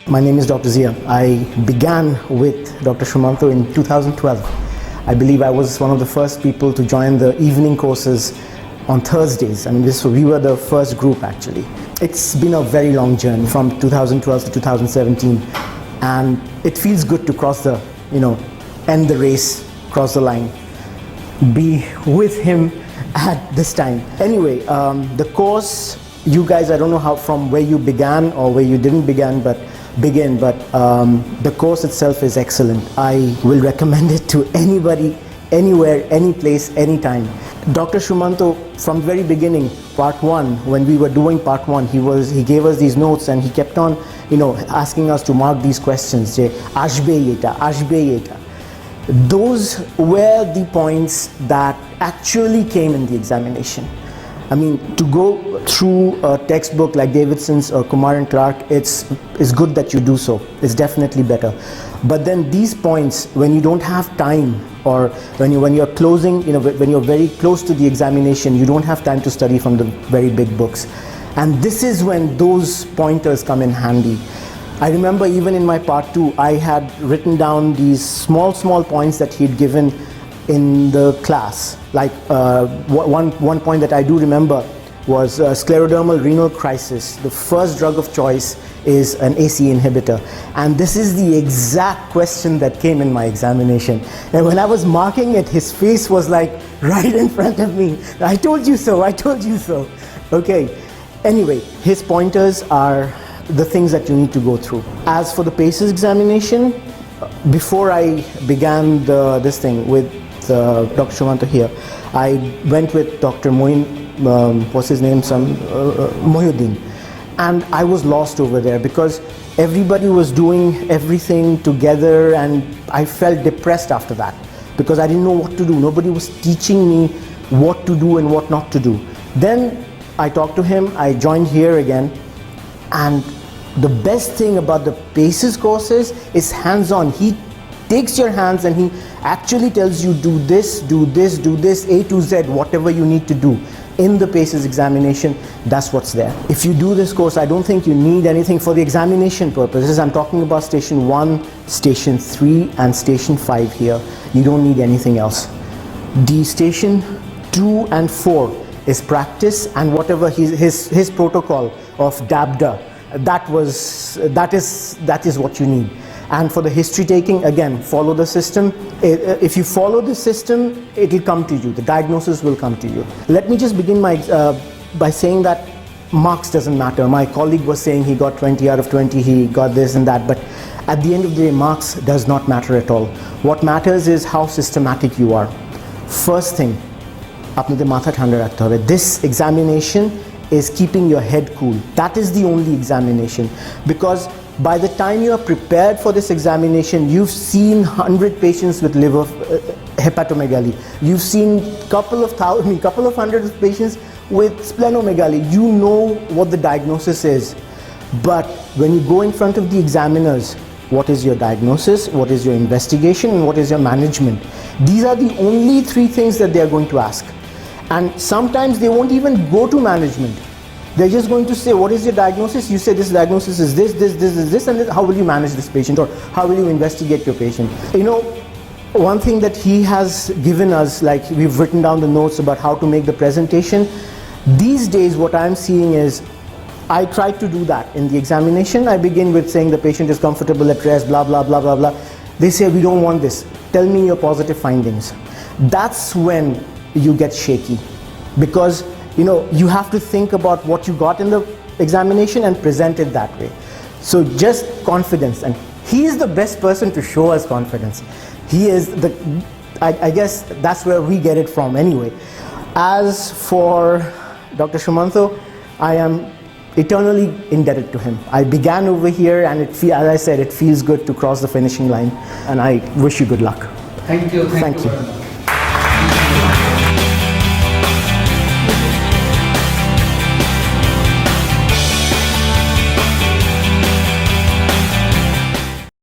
My name is Dr. Zia. I began with Dr. Shumanto in 2012. I believe I was one of the first people to join the evening courses on Thursdays. I mean, we were the first group actually. It's been a very long journey from 2012 to 2017, and it feels good to cross the, end the race, cross the line, be with him at this time. Anyway, the course, you guys, I don't know how from where you began or where you didn't begin, but the course itself is excellent. I will recommend it to anybody, anywhere, any place, anytime. Dr. Shumanto, from the very beginning, part one, when we were doing part one, he gave us these notes and he kept on, asking us to mark these questions. Ashbe yeta. Those were the points that actually came in the examination. I mean, to go through a textbook like Davidson's or Kumar and Clark, it's good that you do so. It's definitely better. But then these points, when you don't have time, or when you're closing, when you're very close to the examination, you don't have time to study from the very big books. And this is when those pointers come in handy. I remember even in my part two, I had written down these small points that he'd given in the class. Like one point that I do remember was sclerodermal renal crisis. The first drug of choice is an AC inhibitor. And this is the exact question that came in my examination. And when I was marking it, his face was like right in front of me. I told you so, I told you so. Okay, anyway, his pointers are the things that you need to go through. As for the PACES examination, before I began this thing with Dr. Shumanto here, I went with Dr. what's his name, Mohd, and I was lost over there because everybody was doing everything together, and I felt depressed after that because I didn't know what to do. Nobody was teaching me what to do and what not to do. Then I talked to him, I joined here again, and the best thing about the PACES courses is hands-on. He takes your hands and he actually tells you do this, A to Z, whatever you need to do. In the PACES examination, that's what's there. If you do this course, I don't think you need anything for the examination purposes. I'm talking about station 1, station 3 and station 5 here. You don't need anything else. The station 2 and 4 is practice and whatever his protocol of DABDA, that is what you need. And for the history taking, again, follow the system. If you follow the system, it will come to you. The diagnosis will come to you. Let me just begin by saying that marks doesn't matter. My colleague was saying he got 20 out of 20, he got this and that, but at the end of the day, marks does not matter at all. What matters is how systematic you are. First thing, this examination is keeping your head cool. That is the only examination, because by the time you are prepared for this examination, you've seen 100 patients with liver hepatomegaly. You've seen couple of hundred of patients with splenomegaly. You know what the diagnosis is. But when you go in front of the examiners, what is your diagnosis, what is your investigation, and what is your management? These are the only 3 things that they are going to ask. And sometimes they won't even go to management. They're just going to say, what is your diagnosis? You say this diagnosis is this, and this. How will you manage this patient, or how will you investigate your patient? One thing that he has given us, like we've written down the notes about how to make the presentation. These days, what I'm seeing is, I try to do that in the examination. I begin with saying the patient is comfortable at rest, blah, blah, blah, blah, blah. They say, we don't want this. Tell me your positive findings. That's when you get shaky, because you have to think about what you got in the examination and present it that way. So just confidence, and he is the best person to show us confidence. He is I guess that's where we get it from anyway. As for Dr. Shumanto, I am eternally indebted to him. I began over here, and as I said, it feels good to cross the finishing line, and I wish you good luck. Thank you. Thank you.